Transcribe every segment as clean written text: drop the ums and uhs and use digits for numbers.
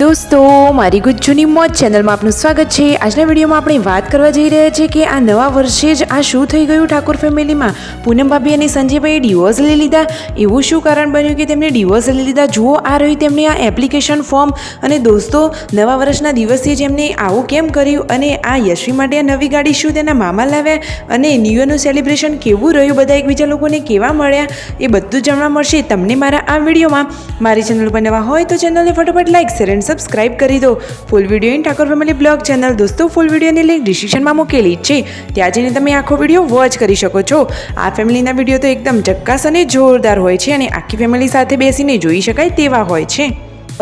દોસ્તો, મારી ગુજ્જુની મોજ ચેનલમાં આપનું સ્વાગત છે। આજના વિડીયોમાં આપણે વાત કરવા જઈ રહ્યા છીએ કે આ નવા વર્ષે જ આ શું થઈ ગયું ઠાકોર ફેમિલીમાં। પૂનમ ભાભી અને સંજયભાઈએ ડિવોર્સ લઈ લીધા। એવું શું કારણ બન્યું કે તેમને ડિવોર્સ લઈ લીધા? જુઓ, આ રહ્યું તેમની આ એપ્લિકેશન ફોર્મ। અને દોસ્તો, નવા વર્ષના દિવસે જ એમને આવું કેમ કર્યું? અને આ યશવી માટે આ નવી ગાડી શું તેના મામા લાવ્યા? અને ન્યૂ યરનું સેલિબ્રેશન કેવું રહ્યું? બધા એકબીજા લોકોને કેવા મળ્યા? એ બધું જાણવા મળશે તમને મારા આ વિડીયોમાં। મારી ચેનલ પર નવા હોય તો ચેનલને ફટાફટ લાઈક શેર એન્ડ સબસ્ક્રાઇબ કરી દો। Full video in Thakor family blog channel દોસ્તો, ફૂલ વિડીયોની લિંક ડિસ્ક્રિપ્શનમાં મૂકેલી છે, ત્યાં જઈને તમે આખો વિડીયો વોચ કરી શકો છો। આ ફેમિલીના વિડીયો તો એકદમ ઝક્કાસ અને જોરદાર હોય છે અને આખી ફેમિલી સાથે બેસીને જોઈ શકાય તેવા હોય છે।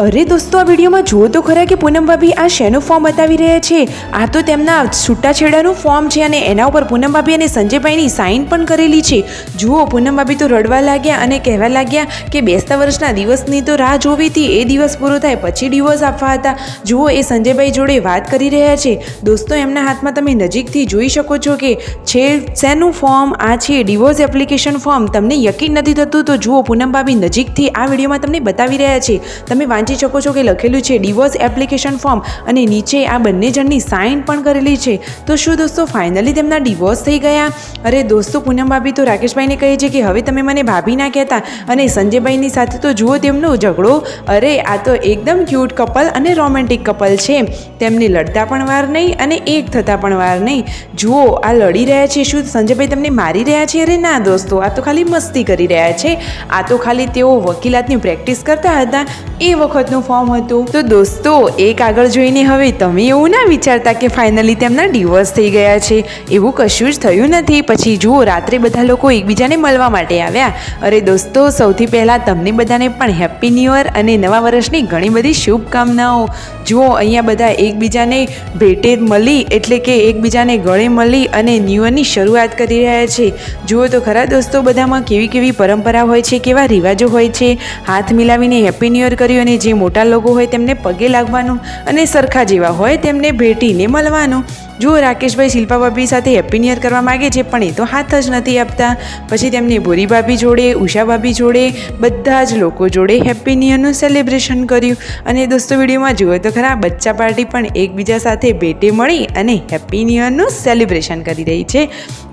અરે દોસ્તો, આ વિડીયોમાં જુઓ તો ખરા કે પૂનમ ભાભી આ શેનું ફોર્મ બતાવી રહ્યા છે। આ તો તેમના છૂટાછેડાનું ફોર્મ છે અને એના ઉપર પૂનમ ભાભી અને સંજયભાઈની સાઇન પણ કરેલી છે। જુઓ, પૂનમ ભાભી તો રડવા લાગ્યા અને કહેવા લાગ્યા કે બેસતા વર્ષના દિવસની તો રાહ જોવી હતી, એ દિવસ પૂરો થાય પછી ડિવોર્સ આપવા હતા। જુઓ, એ સંજયભાઈ જોડે વાત કરી રહ્યા છે। દોસ્તો, એમના હાથમાં તમે નજીકથી જોઈ શકો છો કે છે શેનું ફોર્મ? આ છે ડિવોર્સ એપ્લિકેશન ફોર્મ। તમને યકીન નથી થતું તો જુઓ, પૂનમ ભાભી નજીકથી આ વિડીયોમાં તમને બતાવી રહ્યા છે। તમે વાંચી શકો છો કે લખેલું છે ડિવોર્સ એપ્લિકેશન ફોર્મ અને નીચે આ બંને જણની સાઇન પણ કરેલી છે। તો શું દોસ્તો, ફાઇનલી તેમના ડિવોર્સ થઈ ગયા? અરે દોસ્તો, પૂનમ ભાભી તો રાકેશભાઈને કહે છે કે હવે તમે મને ભાભી ના કહેતા, અને સંજયભાઈની સાથે તો જુઓ તેમનો ઝઘડો। અરે આ તો એકદમ ક્યુટ કપલ અને રોમેન્ટિક કપલ છે। તેમને લડતા પણ વાર નહીં અને એક થતા પણ વાર નહીં। જુઓ, આ લડી રહ્યા છે। શું સંજયભાઈ તમને મારી રહ્યા છે? અરે ના દોસ્તો, આ તો ખાલી મસ્તી કરી રહ્યા છે। આ તો ખાલી તેઓ વકીલાતની પ્રેક્ટિસ કરતા હતા એ વખતનું ફોર્મ હતું। તો દોસ્તો, એક આગળ જોઈને હવે તમે એવું ના વિચારતા કે ફાઇનલી તેમના ડિવોર્સ થઈ ગયા છે। એવું કશું જ થયું નથી। પછી જુઓ, રાત્રે બધા લોકો એકબીજાને મળવા માટે આવ્યા। અરે દોસ્તો, સૌથી પહેલાં તમને બધાને પણ હેપી ન્યૂ યર અને નવા વર્ષની ઘણી બધી શુભકામનાઓ। જુઓ, અહીંયા બધા એકબીજાને ભેટે મળી એટલે કે એકબીજાને ગળે મળી અને ન્યૂ યરની શરૂઆત કરી રહ્યા છે। જુઓ તો ખરા દોસ્તો, બધામાં કેવી કેવી પરંપરા હોય છે, કેવા રિવાજો હોય છે। હાથ મિલાવીને હેપી ન્યૂ યર કર્યું અને જે મોટા લોકો હોય તેમને પગે લાગવાનું અને સરખા જેવા હોય તેમને ભેટીને મળવાનું। જુઓ, રાકેશભાઈ શિલ્પા ભાભી સાથે હેપી ન્યૂ યર કરવા માગે છે પણ એ તો હાથ જ નથી આપતા। પછી તેમને ભૂરી ભાભી જોડે, ઉષા ભાભી જોડે, બધા જ લોકો જોડે હેપી ન્યૂ યરનું સેલિબ્રેશન કર્યું। અને દોસ્તો, વિડીયોમાં જુઓ તો ખરા, બચ્ચા પાર્ટી પણ એકબીજા સાથે ભેટે મળી અને હેપી ન્યૂ યરનું સેલિબ્રેશન કરી રહી છે।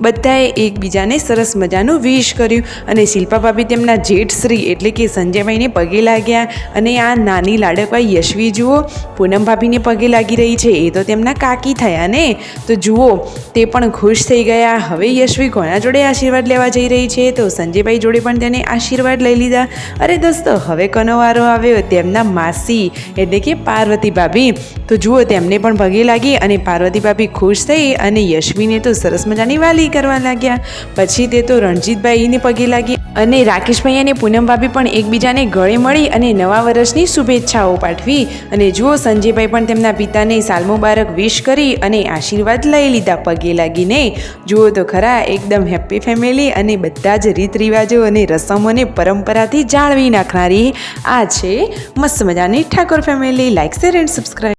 બધાએ એકબીજાને સરસ મજાનું વિશ કર્યું અને શિલ્પા ભાભી તેમના જેઠશ્રી એટલે કે સંજયભાઈને પગે લાગ્યા। અને આ નાની લાડકવાઈ યશવી જુઓ, પૂનમ ભાભીને પગે લાગી રહી છે। એ તો તેમના કાકી થયા ને। તો જુઓ, તે પણ ખુશ થઈ ગયા। હવે યશવી કોના જોડે આશીર્વાદ લેવા જઈ રહી છે? તો સંજયભાઈ જોડે પણ તેને આશીર્વાદ લઈ લીધા। અરે દોસ્તો, હવે કોનો વારો આવ્યો? તેમના માસી એટલે કે પાર્વતી ભાભી। તો જુઓ, તેમને પણ પગે લાગી અને પાર્વતી ભાભી ખુશ થઈ અને યશવીને તો સરસ મજાની વાલી કરવા લાગ્યા। પછી તે તો રણજીતભાઈને પગે લાગી અને રાકેશભાઈ અને પૂનમ ભાભી પણ એકબીજાને ગળે મળી અને નવા વર્ષની શુભેચ્છાઓ પાઠવી। અને જુઓ, સંજયભાઈ પણ તેમના પિતાને સાલ મુબારક વિશ કરી અને આશીર્વાદ લઈ લીધા પગે લાગીને। જુઓ તો ખરા, એકદમ હેપી ફેમિલી અને બધા જ રીત રિવાજો અને રસમોને પરંપરાથી જાળવી નાખનારી આ છે મસ્ત મજાની Thakor family. Like share and subscribe.